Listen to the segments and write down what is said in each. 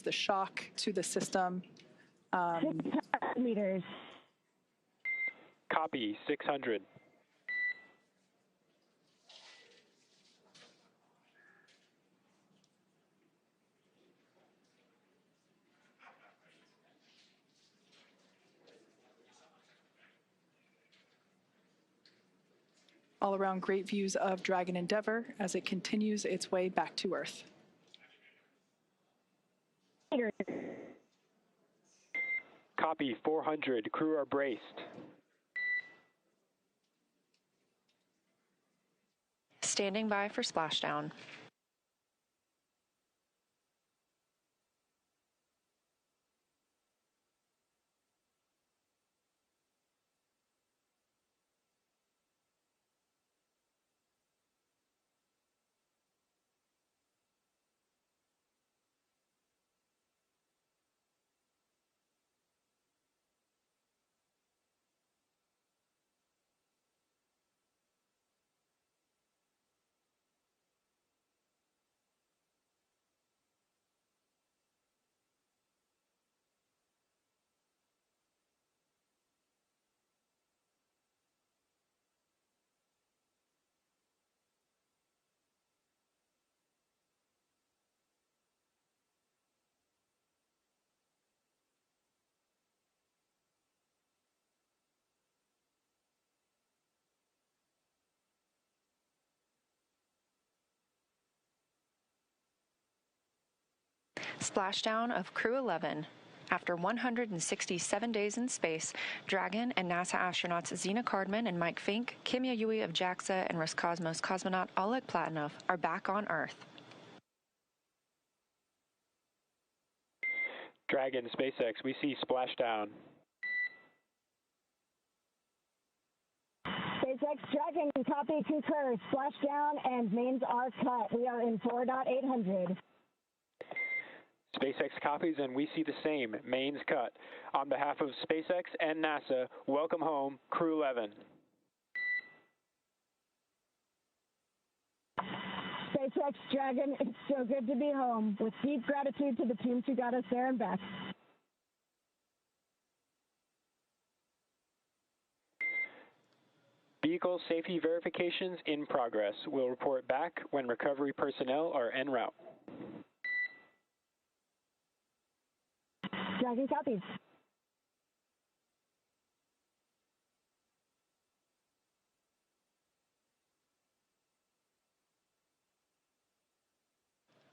the shock to the system. 600 meters. Copy, 600. All around great views of Dragon Endeavour as it continues its way back to Earth. Copy, 400. Crew are braced. Standing by for splashdown. Splashdown of Crew-11. After 167 days in space, Dragon and NASA astronauts Zena Cardman and Mike Fink, Kim Yayui of JAXA, and Roscosmos cosmonaut Oleg Platonov are back on Earth. Dragon, SpaceX, we see splashdown. SpaceX Dragon, copy, concur, splashdown, and mains are cut. We are in 4.800. SpaceX copies, and we see the same. Mains cut. On behalf of SpaceX and NASA, welcome home, Crew-11. SpaceX Dragon, it's so good to be home. With deep gratitude to the teams who got us there and back. Vehicle safety verifications in progress. We'll report back when recovery personnel are en route. Dragon copies.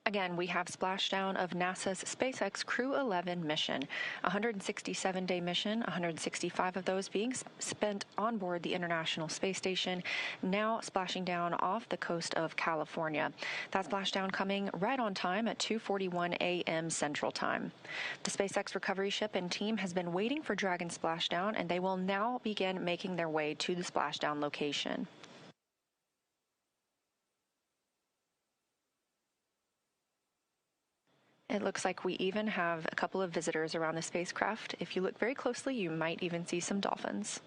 Again, we have splashdown of NASA's SpaceX Crew-11 mission, a 167-day mission, 165 of those being spent on board the International Space Station, now splashing down off the coast of California. That splashdown coming right on time at 2:41 a.m. Central Time. The SpaceX recovery ship and team has been waiting for Dragon splashdown, and they will now begin making their way to the splashdown location. It looks like we even have a couple of visitors around the spacecraft. If you look very closely, you might even see some dolphins.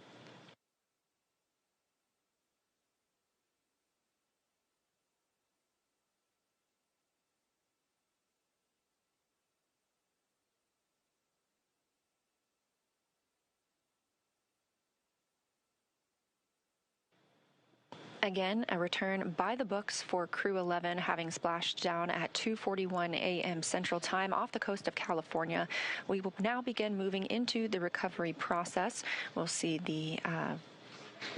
Again, a return by the books for Crew-11, having splashed down at 2:41 a.m. Central Time off the coast of California. We will now begin moving into the recovery process. We'll see the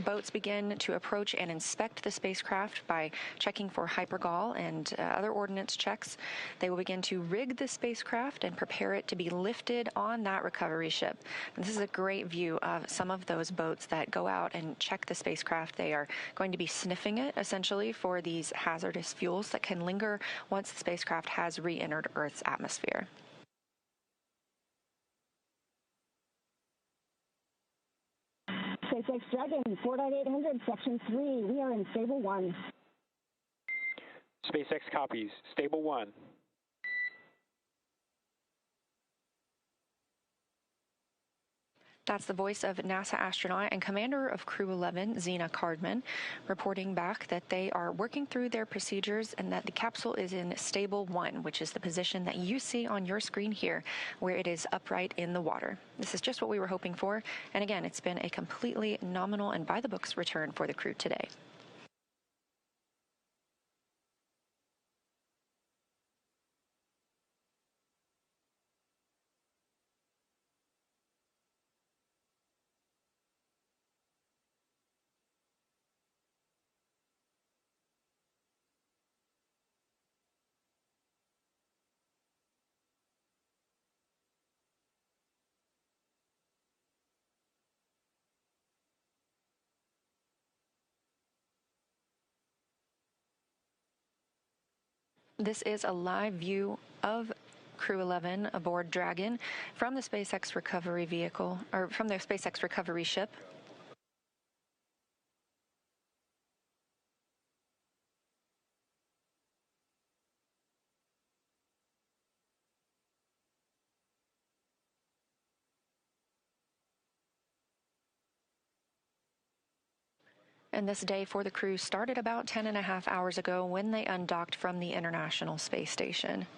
boats begin to approach and inspect the spacecraft by checking for hypergol and other ordnance checks. They will begin to rig the spacecraft and prepare it to be lifted on that recovery ship. And this is a great view of some of those boats that go out and check the spacecraft. They are going to be sniffing it, essentially, for these hazardous fuels that can linger once the spacecraft has re-entered Earth's atmosphere. SpaceX Dragon, 4.800, Section 3. We are in Stable 1. SpaceX copies. Stable 1. That's the voice of NASA astronaut and commander of Crew-11, Zena Cardman, reporting back that they are working through their procedures and that the capsule is in stable 1, which is the position that you see on your screen here, where it is upright in the water. This is just what we were hoping for, and again, it's been a completely nominal and by-the-books return for the crew today. This is a live view of Crew-11 aboard Dragon from the SpaceX recovery vehicle, or from their SpaceX recovery ship. And this day for the crew started about 10.5 hours ago when they undocked from the International Space Station.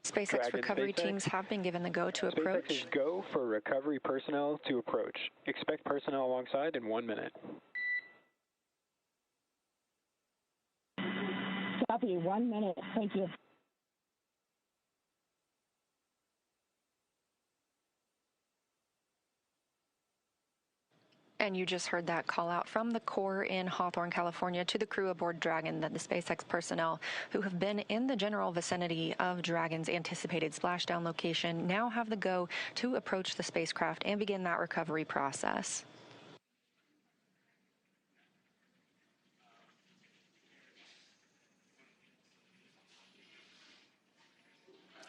SpaceX recovery teams have been given the go to approach. SpaceX is go for recovery personnel to approach. Expect personnel alongside in 1 minute. Copy, 1 minute. Thank you. And you just heard that call out from the Corps in Hawthorne, California, to the crew aboard Dragon, that the SpaceX personnel who have been in the general vicinity of Dragon's anticipated splashdown location now have the go to approach the spacecraft and begin that recovery process.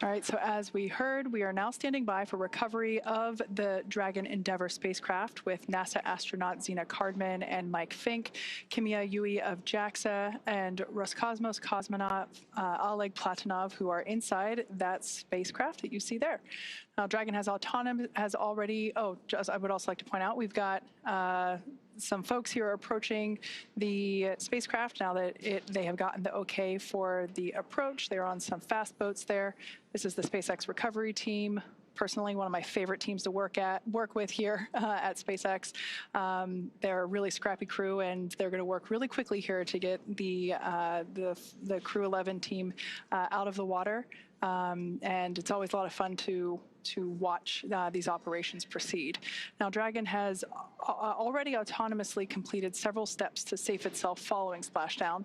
All right, so as we heard, we are now standing by for recovery of the Dragon Endeavour spacecraft with NASA astronaut Zena Cardman and Mike Fink, Kimia Yui of JAXA, and Roscosmos cosmonaut Oleg Platonov, who are inside that spacecraft that you see there. Now, Dragon has already, I would also like to point out, we've got some folks here are approaching the spacecraft now that they have gotten the okay for the approach. They're on some fast boats there. This is the SpaceX recovery team. Personally, one of my favorite teams to work with here at SpaceX. They're a really scrappy crew, and they're going to work really quickly here to get the Crew-11 team out of the water. And it's always a lot of fun to watch these operations proceed. Now, Dragon has already autonomously completed several steps to safe itself following splashdown.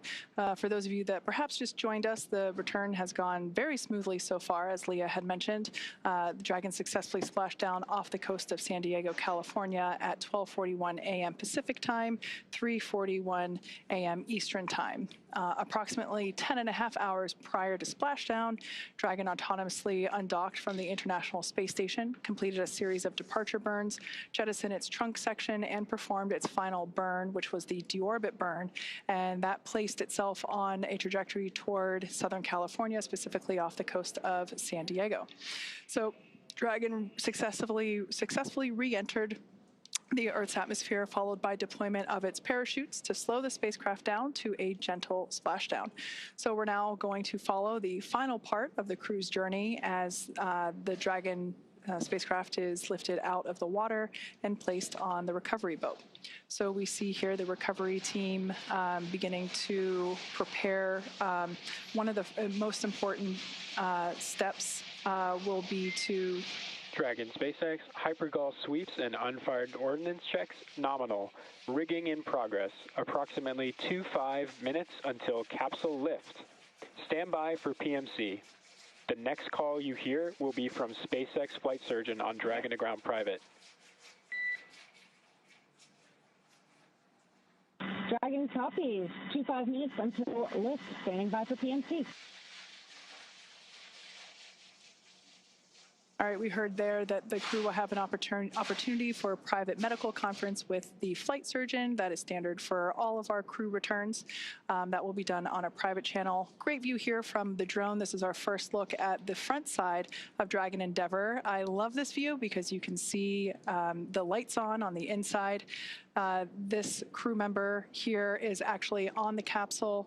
For those of you that perhaps just joined us, the return has gone very smoothly so far, as Leah had mentioned. The Dragon successfully splashed down off the coast of San Diego, California at 12:41 a.m. Pacific time, 3:41 a.m. Eastern time. Approximately 10.5 hours prior to splashdown, Dragon autonomously undocked from the International Space Station, completed a series of departure burns, jettisoned its trunk section, and performed its final burn, which was the deorbit burn, and that placed itself on a trajectory toward Southern California, specifically off the coast of San Diego. So Dragon successfully re-entered the Earth's atmosphere, followed by deployment of its parachutes to slow the spacecraft down to a gentle splashdown. So we're now going to follow the final part of the crew's journey as the Dragon spacecraft is lifted out of the water and placed on the recovery boat. So we see here the recovery team beginning to prepare. One of the most important steps will be to Dragon SpaceX, hypergol sweeps and unfired ordnance checks, nominal. Rigging in progress, approximately 25 minutes until capsule lift. Stand by for PMC. The next call you hear will be from SpaceX flight surgeon on Dragon to Ground Private. Dragon copies. 25 minutes until lift. Standing by for PMC. All right, we heard there that the crew will have an opportunity for a private medical conference with the flight surgeon. That is standard for all of our crew returns. That will be done on a private channel. Great view here from the drone. This is our first look at the front side of Dragon Endeavour. I love this view because you can see the lights on the inside. This crew member here is actually on the capsule,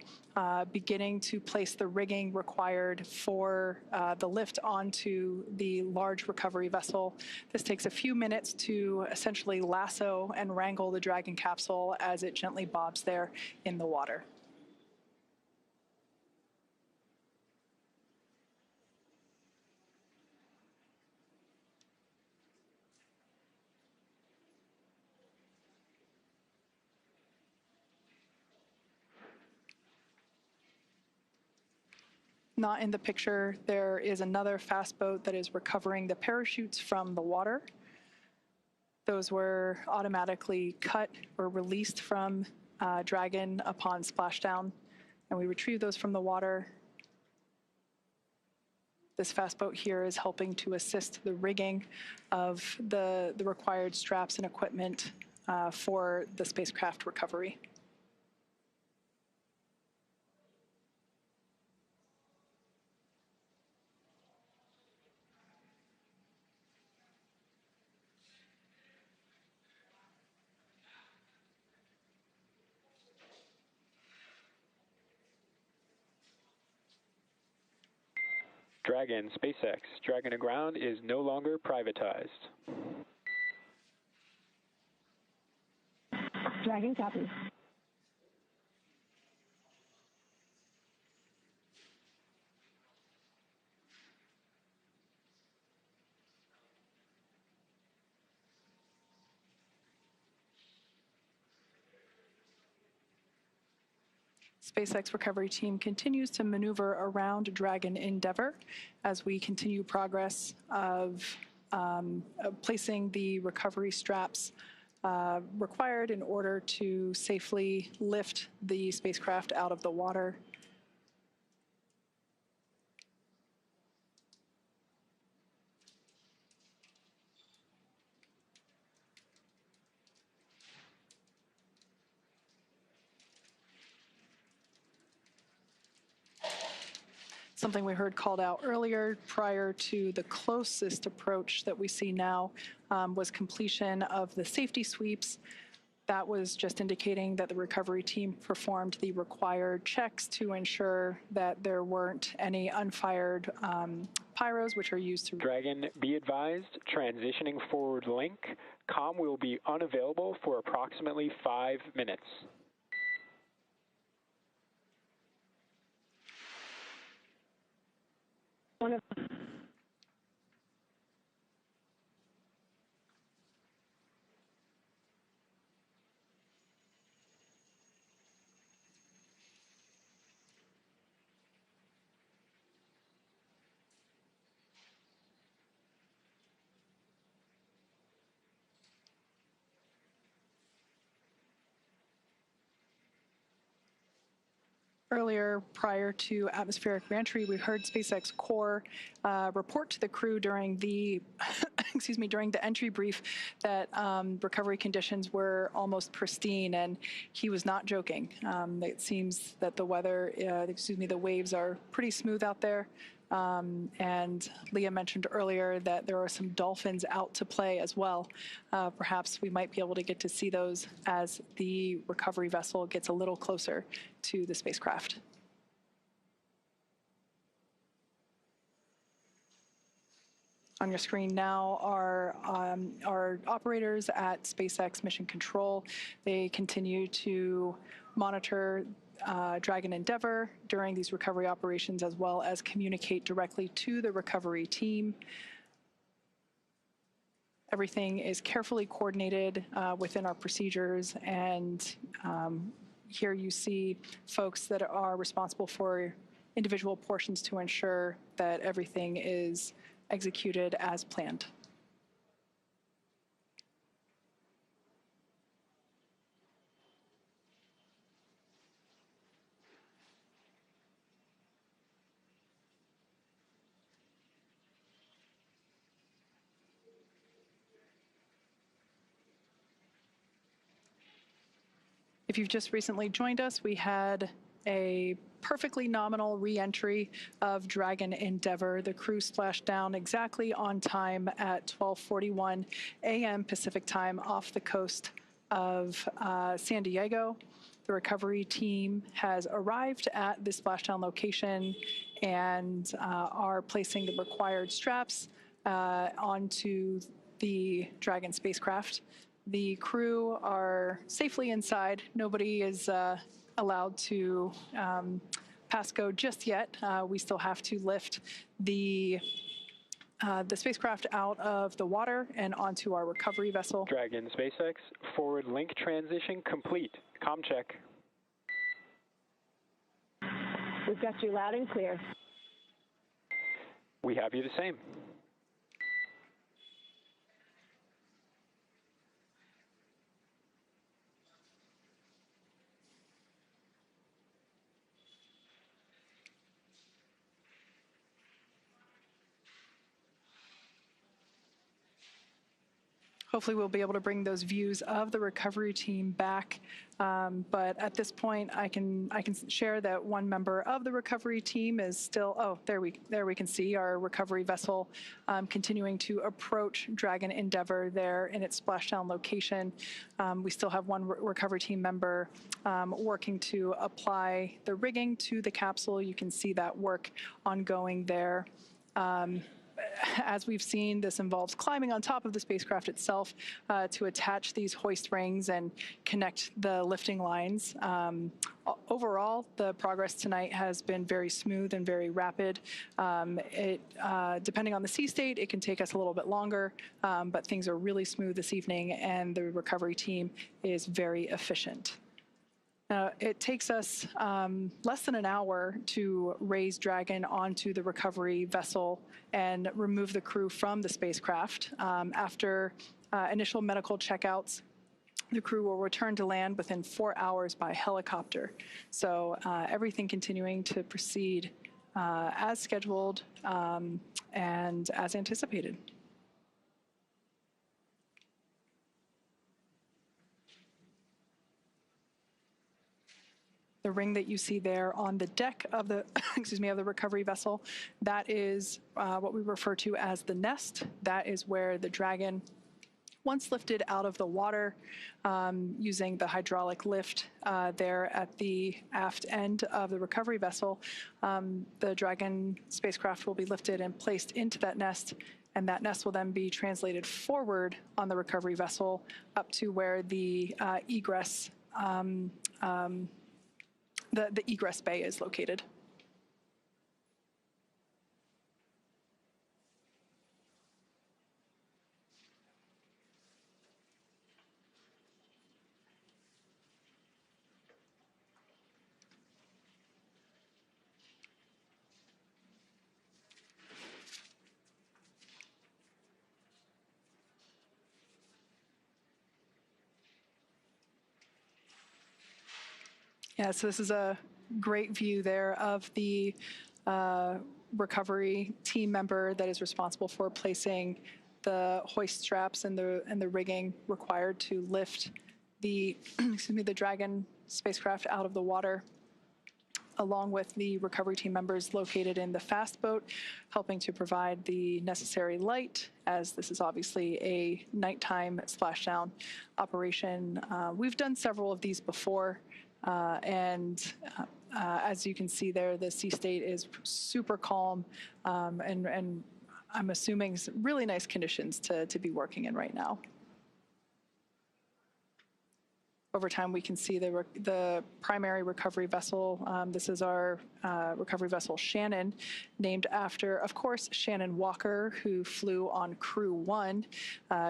beginning to place the rigging required for the lift onto the large recovery vessel. This takes a few minutes to essentially lasso and wrangle the Dragon capsule as it gently bobs there in the water. Not in the picture, there is another fast boat that is recovering the parachutes from the water. Those were automatically cut or released from Dragon upon splashdown, and we retrieved those from the water. This fast boat here is helping to assist the rigging of the required straps and equipment for the spacecraft recovery. Dragon, SpaceX, Dragon aground is no longer privatized. Dragon copies. SpaceX recovery team continues to maneuver around Dragon Endeavour as we continue progress of placing the recovery straps required in order to safely lift the spacecraft out of the water. Something we heard called out earlier prior to the closest approach that we see now was completion of the safety sweeps. That was just indicating that the recovery team performed the required checks to ensure that there weren't any unfired pyros, which are used to... Dragon, be advised, transitioning forward link. COM will be unavailable for approximately 5 minutes. One of Earlier, prior to atmospheric reentry, we heard SpaceX Core report to the crew during the, during the entry brief that recovery conditions were almost pristine, and he was not joking. It seems that the weather, the waves are pretty smooth out there. And Leah mentioned earlier that there are some dolphins out to play as well. Perhaps we might be able to get to see those as the recovery vessel gets a little closer to the spacecraft. On your screen now are our operators at SpaceX Mission Control. They continue to monitor Dragon Endeavour during these recovery operations, as well as communicate directly to the recovery team. Everything is carefully coordinated within our procedures, and here you see folks that are responsible for individual portions to ensure that everything is executed as planned. If you've just recently joined us, we had a perfectly nominal re-entry of Dragon Endeavour. The crew splashed down exactly on time at 12:41 a.m. Pacific time off the coast of San Diego. The recovery team has arrived at the splashdown location and are placing the required straps onto the Dragon spacecraft. The crew are safely inside. Nobody is allowed to pass go just yet. We still have to lift the spacecraft out of the water and onto our recovery vessel. Dragon SpaceX, forward link transition complete. Comm check. We've got you loud and clear. We have you the same. Hopefully we'll be able to bring those views of the recovery team back. But at this point, I can share that one member of the recovery team is still, oh, there we can see our recovery vessel continuing to approach Dragon Endeavour there in its splashdown location. We still have one recovery team member working to apply the rigging to the capsule. You can see that work ongoing there. As we've seen, this involves climbing on top of the spacecraft itself to attach these hoist rings and connect the lifting lines. Overall, the progress tonight has been very smooth and very rapid. Depending on the sea state, it can take us a little bit longer, but things are really smooth this evening, and the recovery team is very efficient. It takes us less than an hour to raise Dragon onto the recovery vessel and remove the crew from the spacecraft. After initial medical checkouts, the crew will return to land within 4 hours by helicopter. So everything continuing to proceed as scheduled and as anticipated. The ring that you see there on the deck of the, of the recovery vessel, that is what we refer to as the nest. That is where the Dragon, once lifted out of the water using the hydraulic lift there at the aft end of the recovery vessel, the Dragon spacecraft will be lifted and placed into that nest, and that nest will then be translated forward on the recovery vessel up to where the egress the egress bay is located. Yeah, so this is a great view there of the recovery team member that is responsible for placing the hoist straps and the rigging required to lift the the Dragon spacecraft out of the water, along with the recovery team members located in the fast boat, helping to provide the necessary light, as this is obviously a nighttime splashdown operation. We've done several of these before. As you can see there, the sea state is super calm, and I'm assuming some really nice conditions to be working in right now. Over time, we can see the primary recovery vessel. This is our recovery vessel Shannon, named after, of course, Shannon Walker, who flew on Crew-11.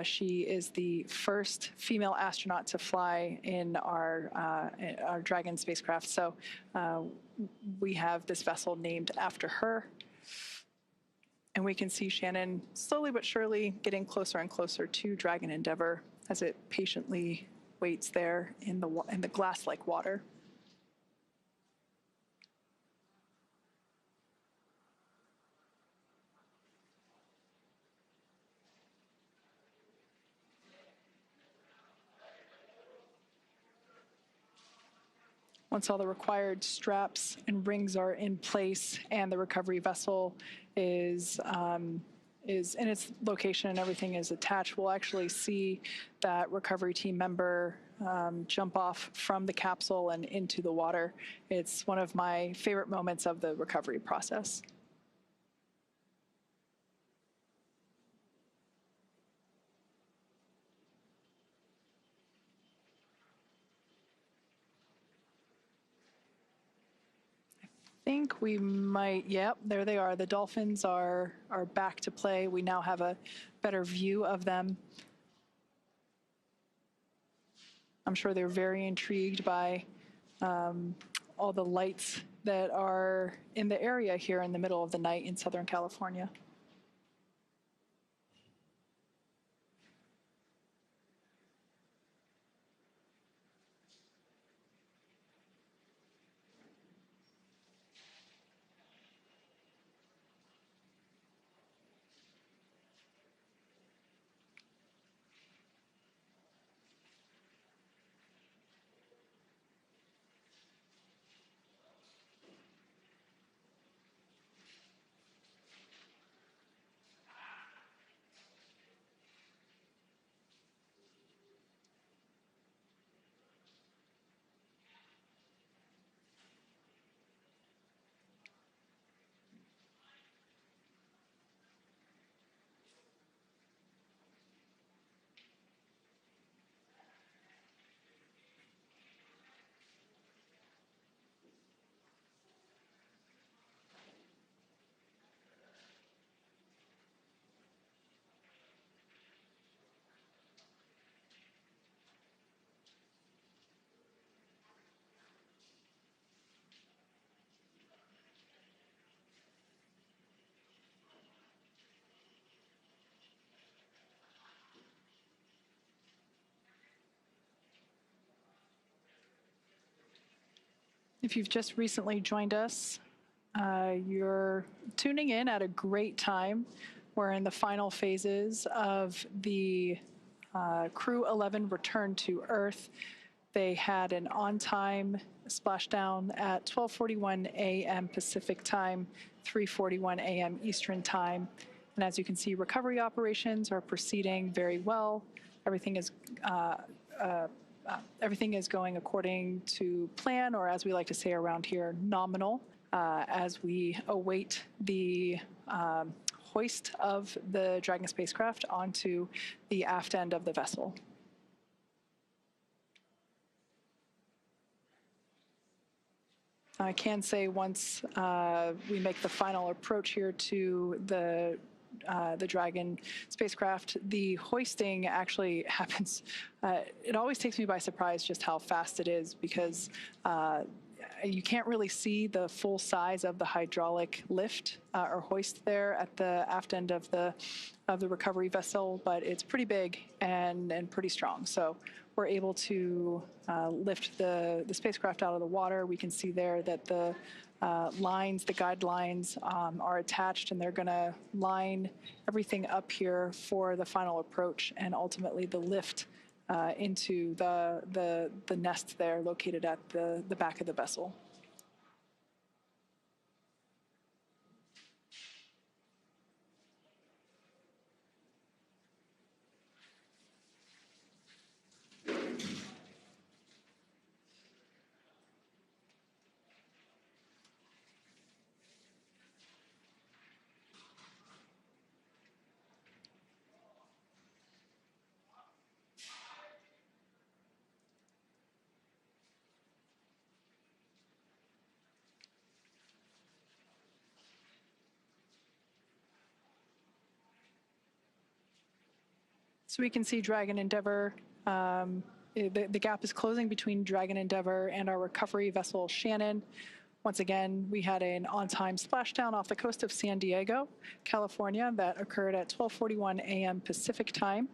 She is the first female astronaut to fly in our Dragon spacecraft. So we have this vessel named after her. And we can see Shannon slowly but surely getting closer and closer to Dragon Endeavour as it patiently waits there in the glass-like water. Once all the required straps and rings are in place and the recovery vessel is in its location and everything is attached, we'll actually see that recovery team member jump off from the capsule and into the water. It's one of my favorite moments of the recovery process. I think we might, yep, there they are. The dolphins are back to play. We now have a better view of them. I'm sure they're very intrigued by all the lights that are in the area here in the middle of the night in Southern California. If you've just recently joined us, you're tuning in at a great time. We're in the final phases of the Crew-11 return to Earth. They had an on-time splashdown at 12:41 a.m. Pacific time, 3:41 a.m. Eastern time. And as you can see, recovery operations are proceeding very well. Everything is going according to plan, or as we like to say around here, nominal, as we await the hoist of the Dragon spacecraft onto the aft end of the vessel. I can say once we make the final approach here to the Dragon spacecraft, the hoisting actually happens. It always takes me by surprise just how fast it is, because you can't really see the full size of the hydraulic lift or hoist there at the aft end of the recovery vessel, but it's pretty big and pretty strong. So we're able to lift the spacecraft out of the water. We can see there that the lines, the guidelines are attached, and they're going to line everything up here for the final approach and ultimately the lift into the nest there located at the back of the vessel. So we can see Dragon Endeavour, the gap is closing between Dragon Endeavour and our recovery vessel Shannon. Once again, we had an on-time splashdown off the coast of San Diego, California, that occurred at 12:41 a.m. Pacific time.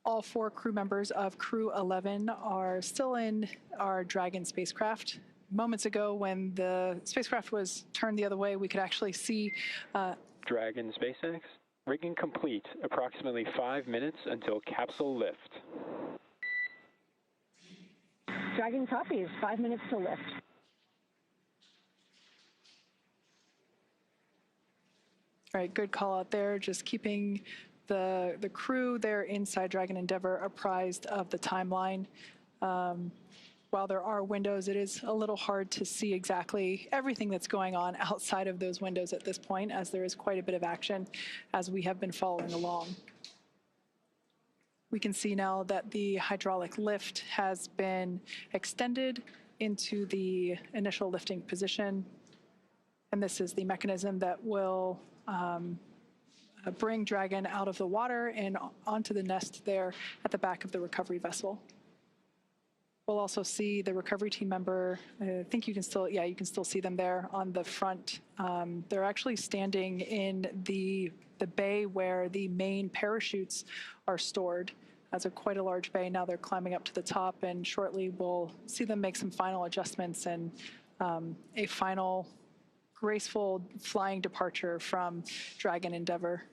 All 4 crew members of Crew-11 are still in our Dragon spacecraft. Moments ago, when the spacecraft was turned the other way, we could actually see Dragon SpaceX. Rigging complete. Approximately 5 minutes until capsule lift. Dragon copies. 5 minutes to lift. All right, good call out there. Just keeping the crew there inside Dragon Endeavour apprised of the timeline. While there are windows, it is a little hard to see exactly everything that's going on outside of those windows at this point, as there is quite a bit of action as we have been following along. We can see now that the hydraulic lift has been extended into the initial lifting position. And this is the mechanism that will bring Dragon out of the water and onto the nest there at the back of the recovery vessel. We'll also see the recovery team member. I think you can still, yeah, you can still see them there on the front. They're actually standing in the bay where the main parachutes are stored. That's quite a large bay. Now they're climbing up to the top, and shortly we'll see them make some final adjustments and a final graceful flying departure from Dragon Endeavour.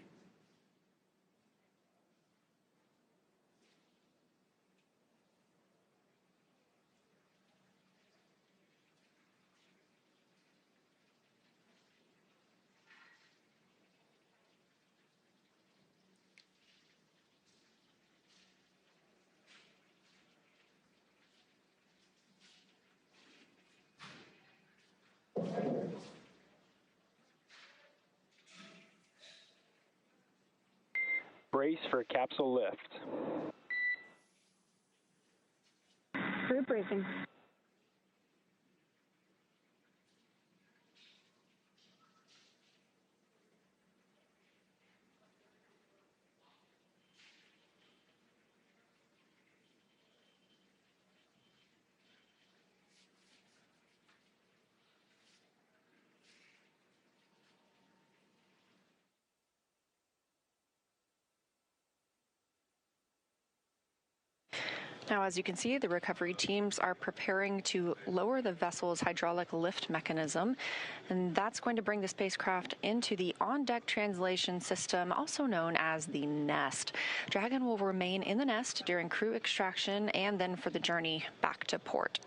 Brace for capsule lift. Crew bracing. Now, as you can see, the recovery teams are preparing to lower the vessel's hydraulic lift mechanism, and that's going to bring the spacecraft into the on-deck translation system, also known as the nest. Dragon will remain in the nest during crew extraction and then for the journey back to port.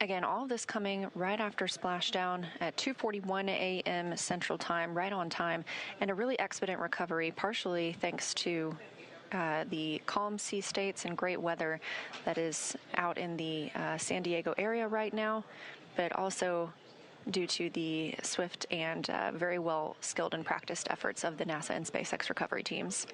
Again, all of this coming right after splashdown at 2:41 a.m. Central Time, right on time, and a really expedient recovery, partially thanks to the calm sea states and great weather that is out in the San Diego area right now, but also due to the swift and very well skilled and practiced efforts of the NASA and SpaceX recovery teams.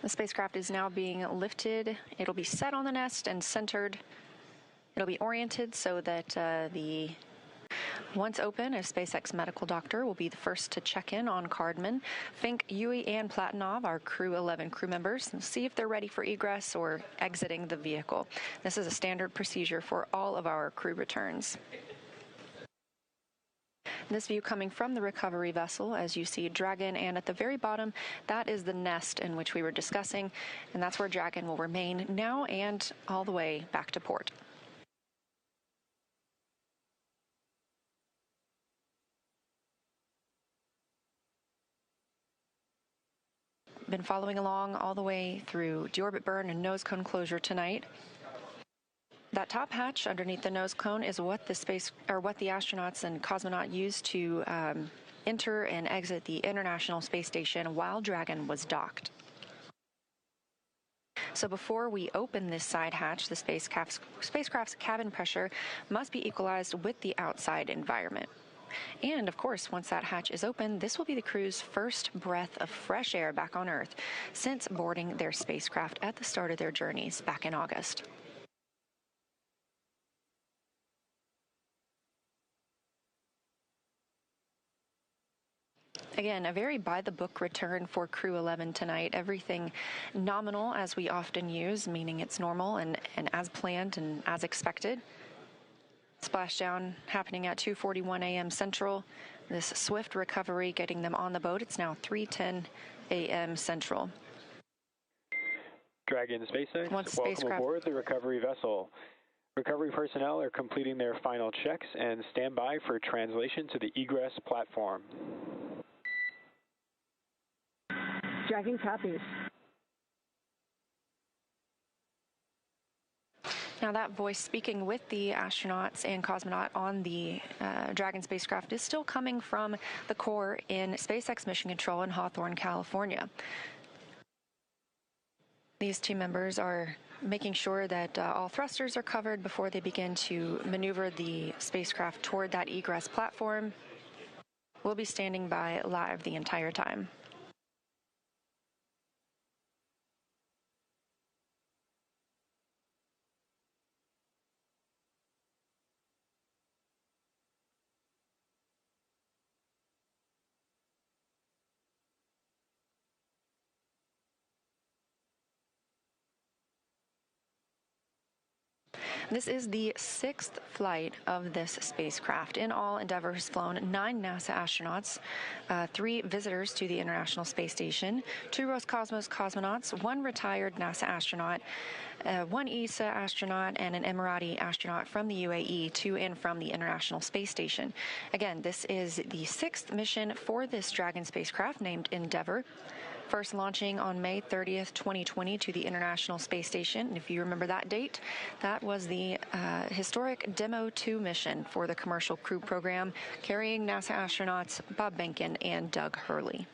The spacecraft is now being lifted. It'll be set on the nest and centered. It'll be oriented so that once open, a SpaceX medical doctor will be the first to check in on Cardman. Fink, Yui, and Platonov, our Crew-11 crew members, and see if they're ready for egress or exiting the vehicle. This is a standard procedure for all of our crew returns. This view coming from the recovery vessel, as you see Dragon, and at the very bottom, that is the nest in which we were discussing, and that's where Dragon will remain now and all the way back to port. Been following along all the way through deorbit burn and nose cone closure tonight. That top hatch underneath the nose cone is what the astronauts and cosmonaut used to enter and exit the International Space Station while Dragon was docked. So before we open this side hatch, the spacecraft's cabin pressure must be equalized with the outside environment. And of course, once that hatch is open, this will be the crew's first breath of fresh air back on Earth since boarding their spacecraft at the start of their journeys back in August. Again, a very by-the-book return for Crew-11 tonight. Everything nominal, as we often use, meaning it's normal and as planned and as expected. Splashdown happening at 2:41 a.m. Central. This swift recovery getting them on the boat. It's now 3:10 a.m. Central. Dragon SpaceX, welcome aboard the recovery vessel. Recovery personnel are completing their final checks and stand by for translation to the egress platform. Dragon copies. Now that voice speaking with the astronauts and cosmonaut on the Dragon spacecraft is still coming from the core in SpaceX Mission Control in Hawthorne, California. These team members are making sure that all thrusters are covered before they begin to maneuver the spacecraft toward that egress platform. We'll be standing by live the entire time. This is the 6th flight of this spacecraft. In all, Endeavour has flown 9 NASA astronauts, 3 visitors to the International Space Station, 2 Roscosmos cosmonauts, 1 retired NASA astronaut, 1 ESA astronaut, and an Emirati astronaut from the UAE to and from the International Space Station. Again, this is the 6th mission for this Dragon spacecraft named Endeavour. First launching on May 30th, 2020 to the International Space Station. And if you remember that date, that was the historic Demo 2 mission for the Commercial Crew program, carrying NASA astronauts Bob Behnken and Doug Hurley.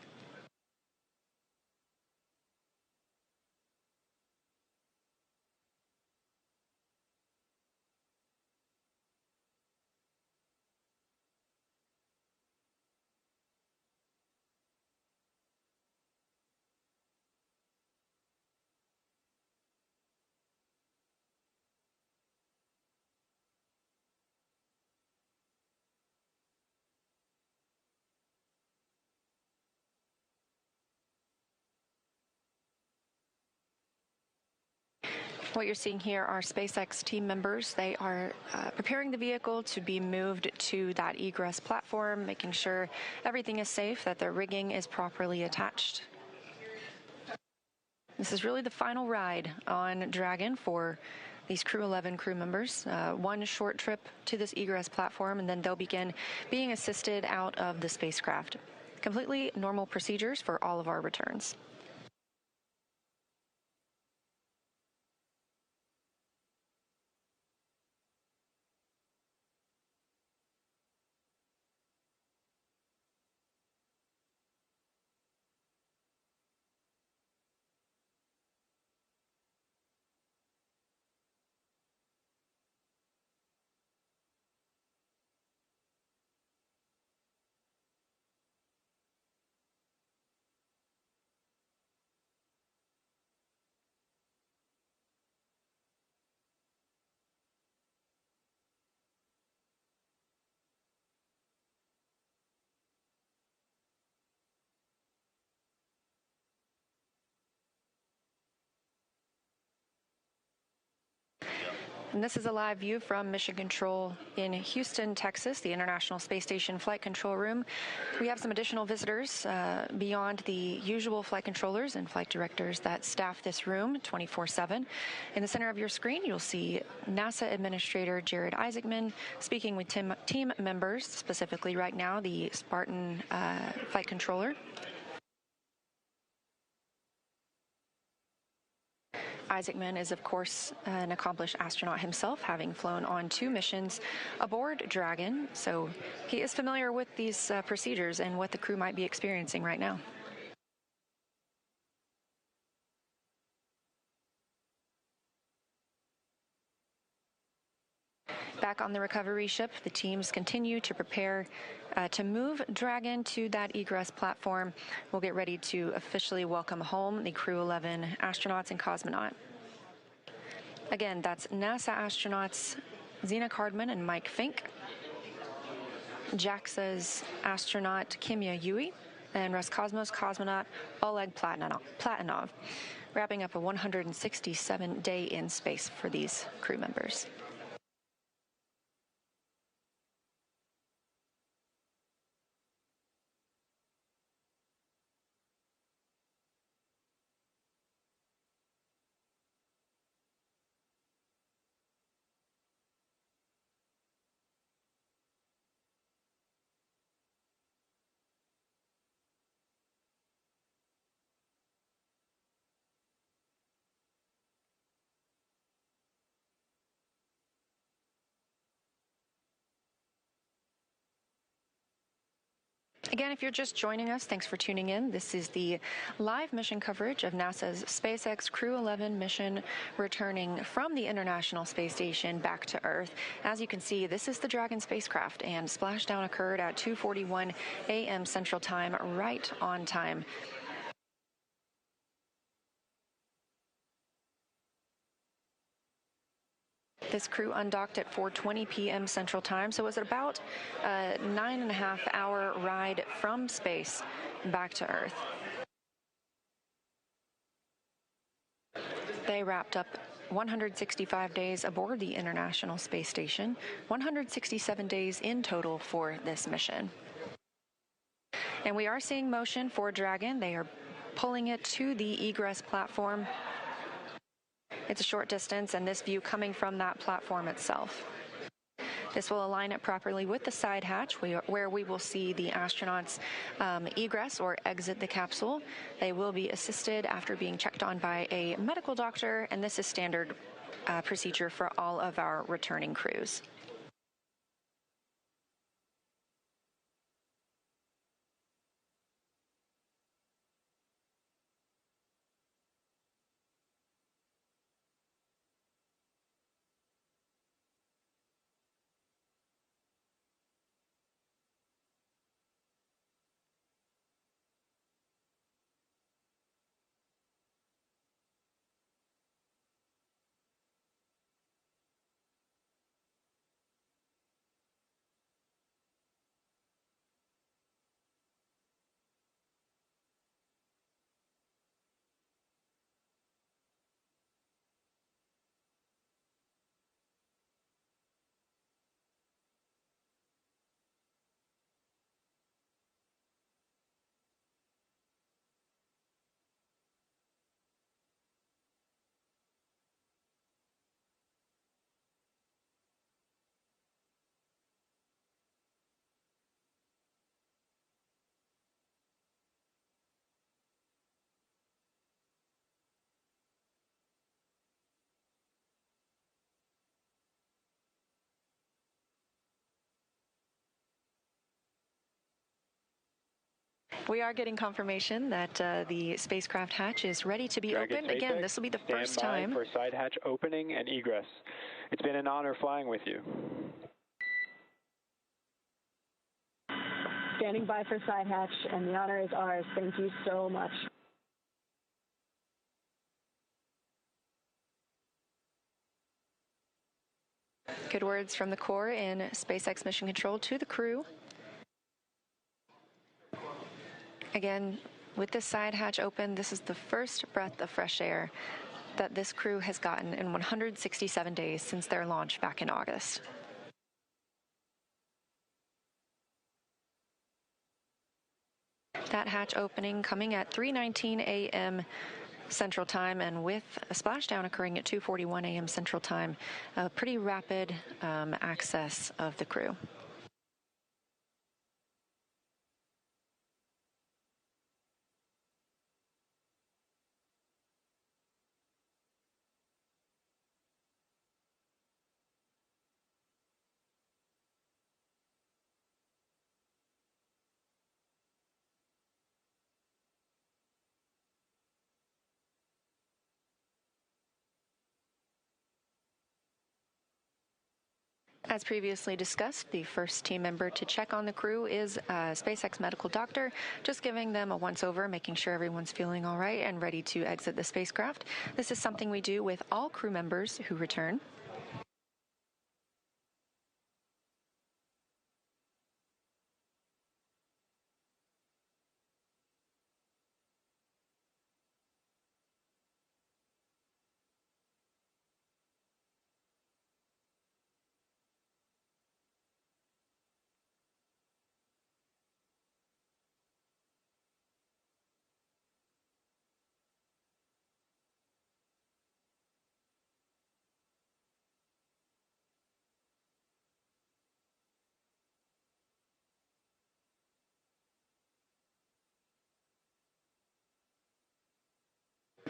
What you're seeing here are SpaceX team members. They are preparing the vehicle to be moved to that egress platform, making sure everything is safe, that the rigging is properly attached. This is really the final ride on Dragon for these Crew-11 crew members. One short trip to this egress platform, and then they'll begin being assisted out of the spacecraft. Completely normal procedures for all of our returns. And this is a live view from Mission Control in Houston, Texas, the International Space Station Flight Control Room. We have some additional visitors beyond the usual flight controllers and flight directors that staff this room 24/7. In the center of your screen, you'll see NASA Administrator Jared Isaacman speaking with team members, specifically right now the Spartan flight controller. Isaacman is, of course, an accomplished astronaut himself, having flown on 2 missions aboard Dragon, so he is familiar with these procedures and what the crew might be experiencing right now. Back on the recovery ship, the teams continue to prepare to move Dragon to that egress platform. We'll get ready to officially welcome home the Crew-11 astronauts and cosmonaut. Again, that's NASA astronauts Zena Cardman and Mike Fink, JAXA's astronaut Kimya Yui, and Roscosmos cosmonaut Oleg Platonov, wrapping up a 167-day in space for these crew members. Again, if you're just joining us, thanks for tuning in. This is the live mission coverage of NASA's SpaceX Crew-11 mission returning from the International Space Station back to Earth. As you can see, this is the Dragon spacecraft, and splashdown occurred at 2:41 a.m. Central Time, right on time. This crew undocked at 4:20 p.m. Central Time, so it was about a 9.5-hour ride from space back to Earth. They wrapped up 165 days aboard the International Space Station, 167 days in total for this mission. And we are seeing motion for Dragon. They are pulling it to the egress platform. It's a short distance, and this view coming from that platform itself. This will align it properly with the side hatch, where we will see the astronauts egress or exit the capsule. They will be assisted after being checked on by a medical doctor, and this is standard procedure for all of our returning crews. We are getting confirmation that the spacecraft hatch is ready to be opened. Again, this will be the first time. Stand by for side hatch opening and egress. It's been an honor flying with you. Standing by for side hatch, and the honor is ours. Thank you so much. Good words from the Corps in SpaceX Mission Control to the crew. Again, with this side hatch open, this is the first breath of fresh air that this crew has gotten in 167 days since their launch back in August. That hatch opening coming at 3:19 a.m. Central Time, and with a splashdown occurring at 2:41 a.m. Central Time, a pretty rapid access of the crew. As previously discussed, the first team member to check on the crew is a SpaceX medical doctor, just giving them a once-over, making sure everyone's feeling all right and ready to exit the spacecraft. This is something we do with all crew members who return.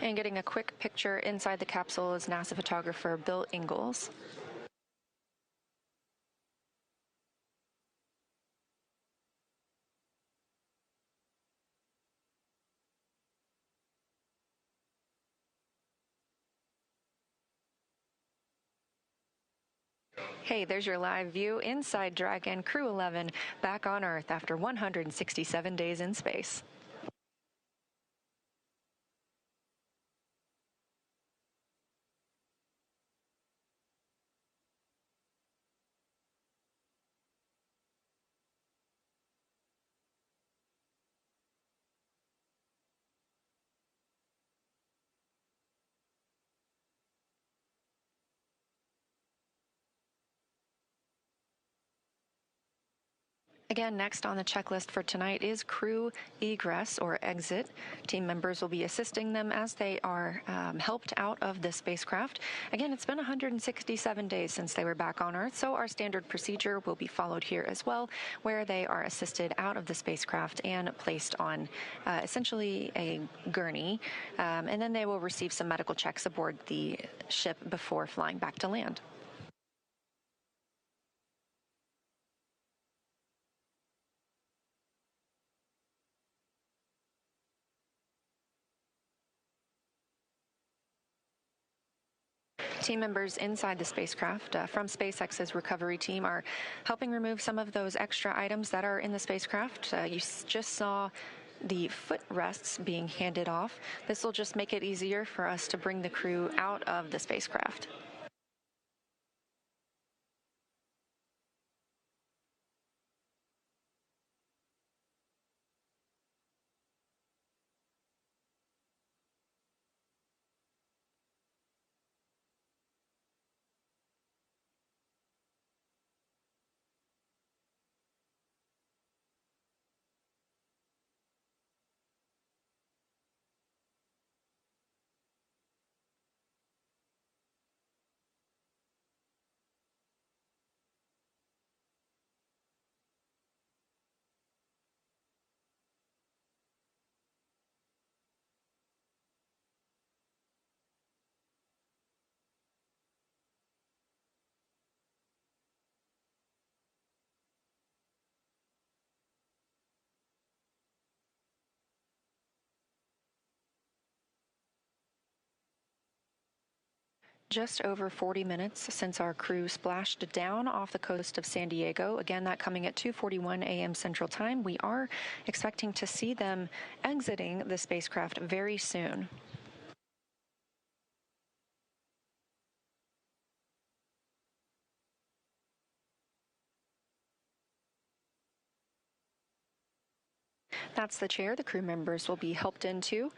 And getting a quick picture inside the capsule is NASA photographer Bill Ingalls. Hey, there's your live view inside Dragon Crew-11 back on Earth after 167 days in space. Again, next on the checklist for tonight is crew egress or exit. Team members will be assisting them as they are helped out of the spacecraft. Again, it's been 167 days since they were back on Earth, so our standard procedure will be followed here as well, where they are assisted out of the spacecraft and placed on essentially a gurney, and then they will receive some medical checks aboard the ship before flying back to land. Team members inside the spacecraft from SpaceX's recovery team are helping remove some of those extra items that are in the spacecraft. You just saw the footrests being handed off. This will just make it easier for us to bring the crew out of the spacecraft. Just over 40 minutes since our crew splashed down off the coast of San Diego. Again, that coming at 2:41 a.m. Central Time. We are expecting to see them exiting the spacecraft very soon. That's the chair the crew members will be helped into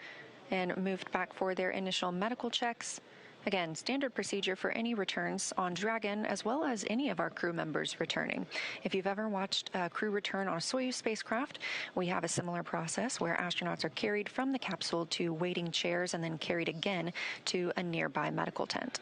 and moved back for their initial medical checks. Again, standard procedure for any returns on Dragon, as well as any of our crew members returning. If you've ever watched a crew return on a Soyuz spacecraft, we have a similar process where astronauts are carried from the capsule to waiting chairs and then carried again to a nearby medical tent.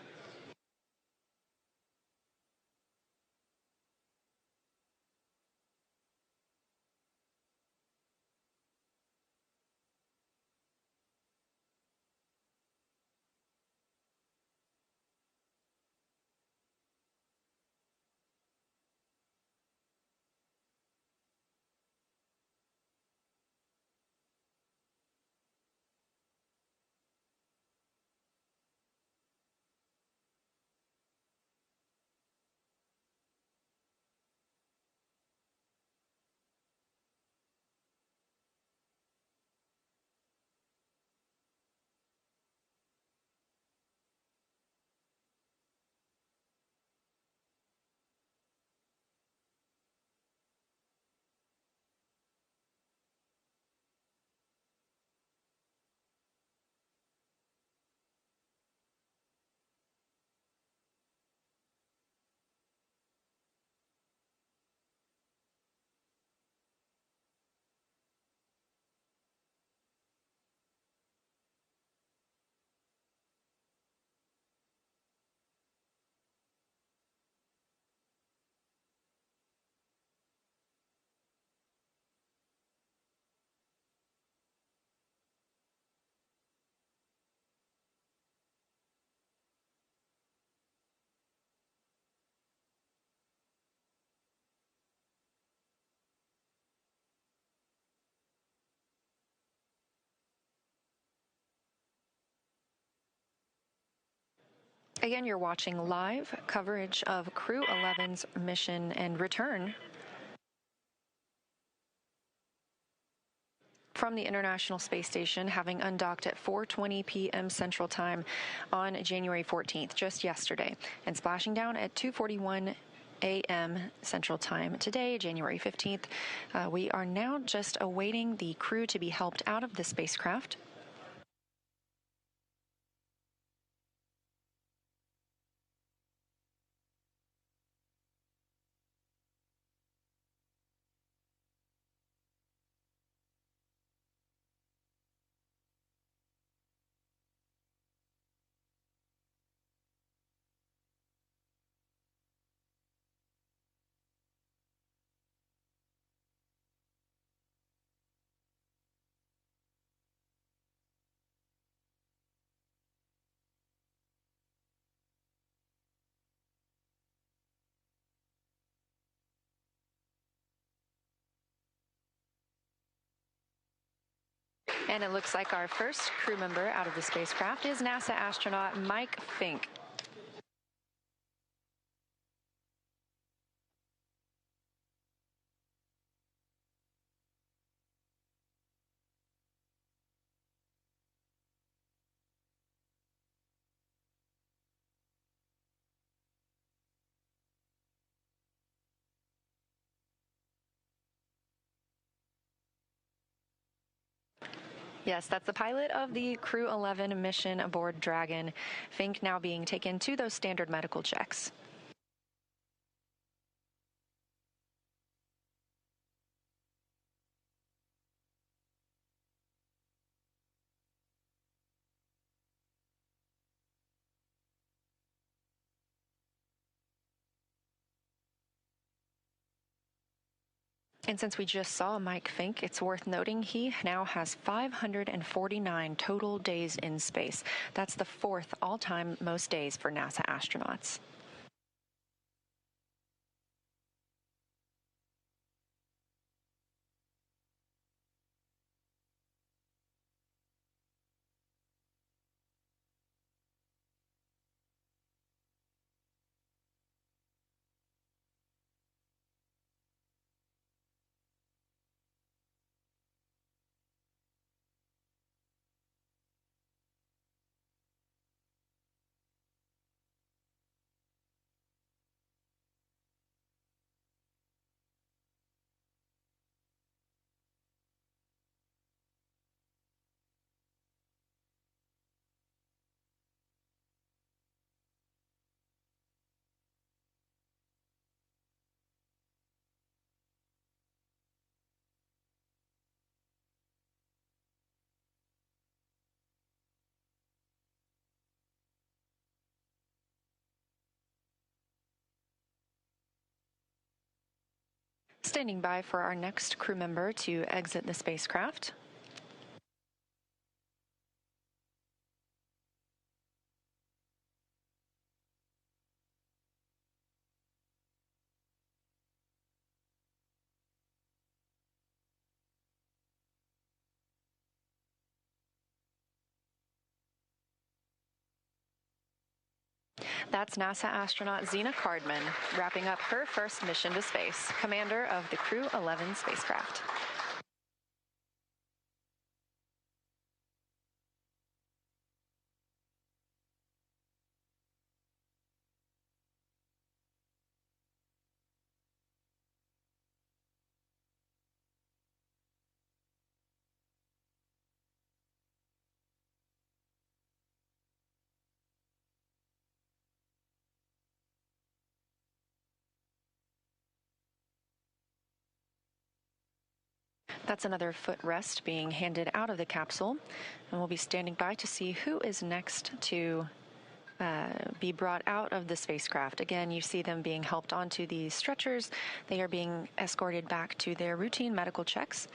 Again, you're watching live coverage of Crew-11's mission and return from the International Space Station, having undocked at 4:20 p.m. Central Time on January 14th, just yesterday, and splashing down at 2:41 a.m. Central Time today, January 15th. We are now just awaiting the crew to be helped out of the spacecraft. And it looks like our first crew member out of the spacecraft is NASA astronaut Mike Fink. Yes, that's the pilot of the Crew-11 mission aboard Dragon. Fink now being taken to those standard medical checks. And since we just saw Mike Fink, it's worth noting he now has 549 total days in space. That's the fourth all-time most days for NASA astronauts. Standing by for our next crew member to exit the spacecraft. That's NASA astronaut Zena Cardman, wrapping up her first mission to space, commander of the Crew-11 spacecraft. That's another footrest being handed out of the capsule, and we'll be standing by to see who is next to be brought out of the spacecraft. Again, you see them being helped onto these stretchers. They are being escorted back to their routine medical checks.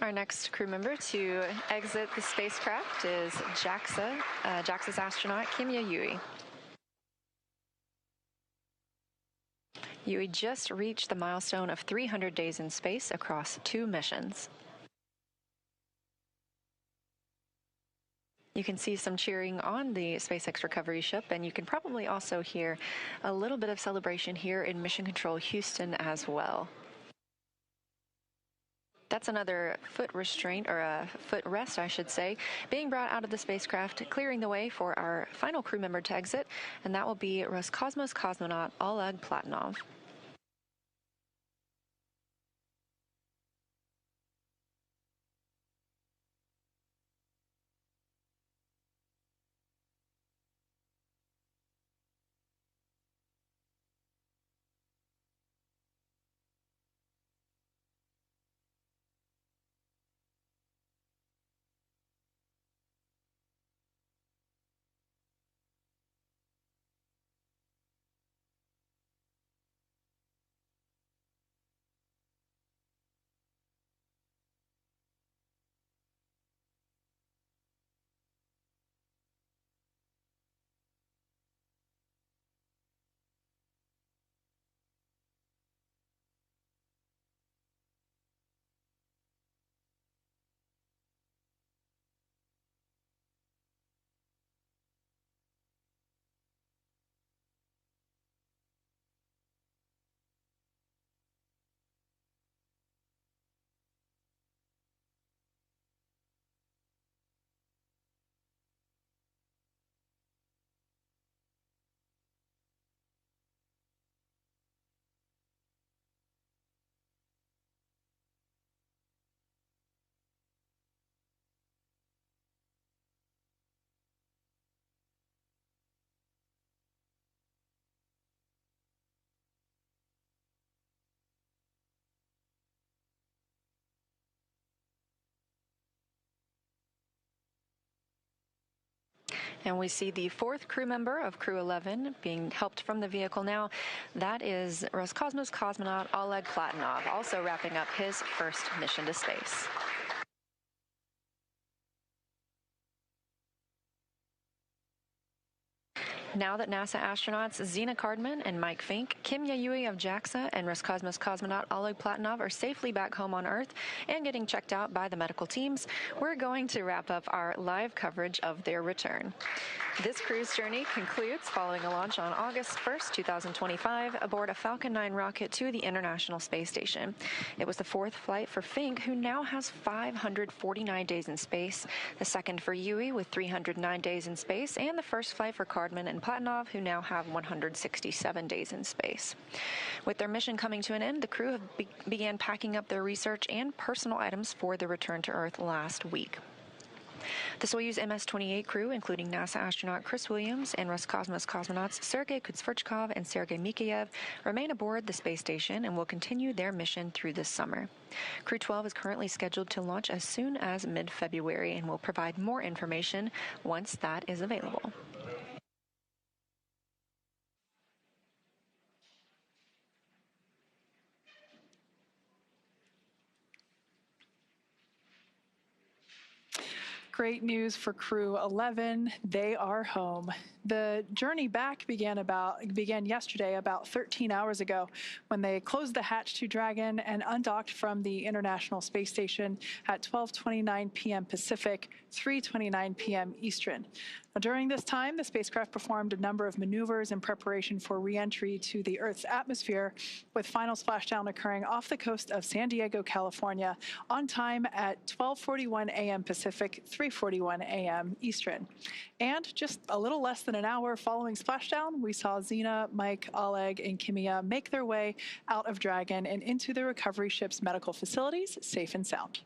Our next crew member to exit the spacecraft is JAXA's astronaut Kimiya Yui. Yui just reached the milestone of 300 days in space across 2 missions. You can see some cheering on the SpaceX recovery ship, and you can probably also hear a little bit of celebration here in Mission Control Houston as well. That's another foot restraint, or a foot rest, I should say, being brought out of the spacecraft, clearing the way for our final crew member to exit, and that will be Roscosmos cosmonaut Oleg Platonov. And we see the 4th crew member of Crew-11 being helped from the vehicle now. That is Roscosmos cosmonaut Oleg Platonov, also wrapping up his first mission to space. Now that NASA astronauts Zena Cardman and Mike Fink, Kimiya Yui of JAXA, and Roscosmos cosmonaut Oleg Platonov are safely back home on Earth and getting checked out by the medical teams, we're going to wrap up our live coverage of their return. This cruise journey concludes following a launch on August 1st, 2025, aboard a Falcon 9 rocket to the International Space Station. It was the 4th flight for Fink, who now has 549 days in space, the 2nd for Yui with 309 days in space, and the 1st flight for Cardman and Platonov, who now have 167 days in space. With their mission coming to an end, the crew began packing up their research and personal items for the return to Earth last week. The Soyuz MS-28 crew, including NASA astronaut Chris Williams and Roscosmos cosmonauts Sergei Kutsverchkov and Sergei Mikheyev, remain aboard the space station and will continue their mission through this summer. Crew-12 is currently scheduled to launch as soon as mid-February and will provide more information once that is available. Great news for Crew-11. They are home. The journey back began yesterday, about 13 hours ago, when they closed the hatch to Dragon and undocked from the International Space Station at 12:29 p.m. Pacific, 3:29 p.m. Eastern. Now, during this time, the spacecraft performed a number of maneuvers in preparation for re-entry to the Earth's atmosphere, with final splashdown occurring off the coast of San Diego, California, on time at 12:41 a.m. Pacific, 3:41 a.m. Eastern. And just a little less than an hour following splashdown, we saw Zena, Mike, Oleg, and Kimiya make their way out of Dragon and into the recovery ship's medical facilities, safe and sound.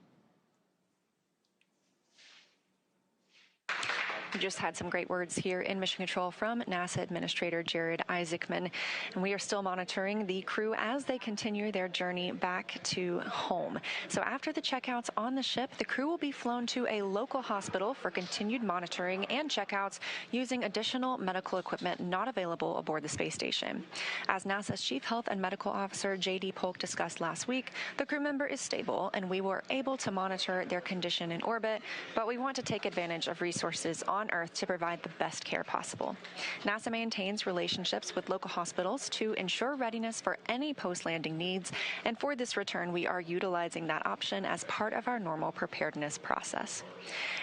We just had some great words here in Mission Control from NASA Administrator Jared Isaacman, and we are still monitoring the crew as they continue their journey back to home. So after the checkouts on the ship, the crew will be flown to a local hospital for continued monitoring and checkouts using additional medical equipment not available aboard the space station. As NASA's Chief Health and Medical Officer J.D. Polk discussed last week, the crew member is stable and we were able to monitor their condition in orbit, but we want to take advantage of resources on Earth to provide the best care possible. NASA maintains relationships with local hospitals to ensure readiness for any post-landing needs, and for this return, we are utilizing that option as part of our normal preparedness process.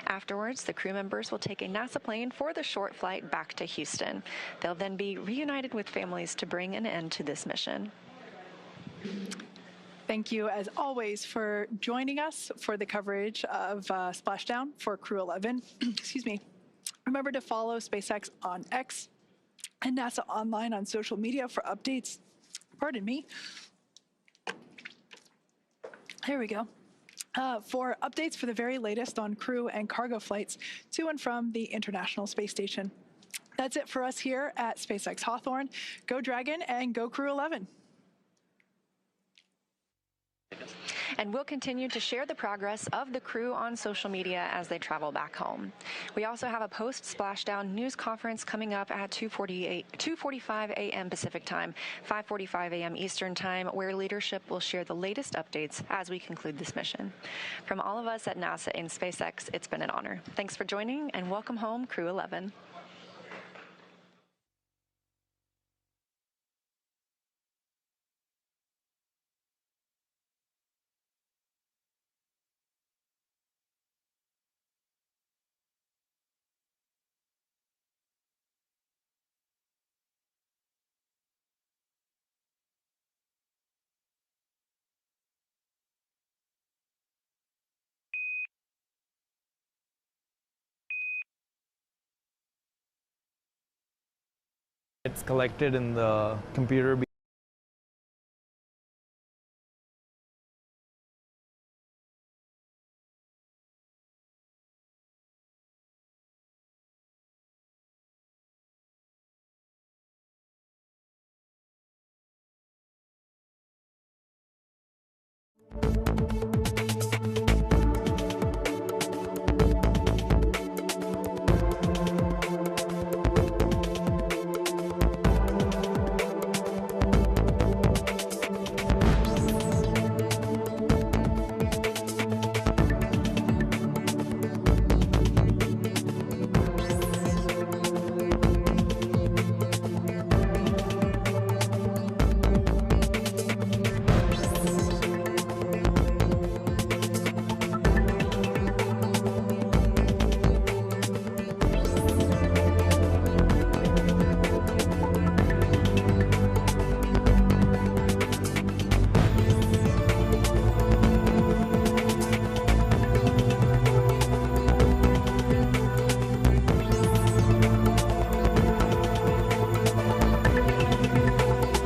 Afterwards, the crew members will take a NASA plane for the short flight back to Houston. They'll then be reunited with families to bring an end to this mission. Thank you, as always, for joining us for the coverage of Splashdown for Crew-11. Excuse me. Remember to follow SpaceX on X and NASA Online on social media for updates. Pardon me. Here we go. For updates for the very latest on crew and cargo flights to and from the International Space Station. That's it for us here at SpaceX Hawthorne. Go Dragon and go Crew-11. And we'll continue to share the progress of the crew on social media as they travel back home. We also have a post-Splashdown news conference coming up at 2:45 a.m. Pacific Time, 5:45 a.m. Eastern Time, where leadership will share the latest updates as we conclude this mission. From all of us at NASA and SpaceX, it's been an honor. Thanks for joining, and welcome home, Crew-11. It's collected in the computer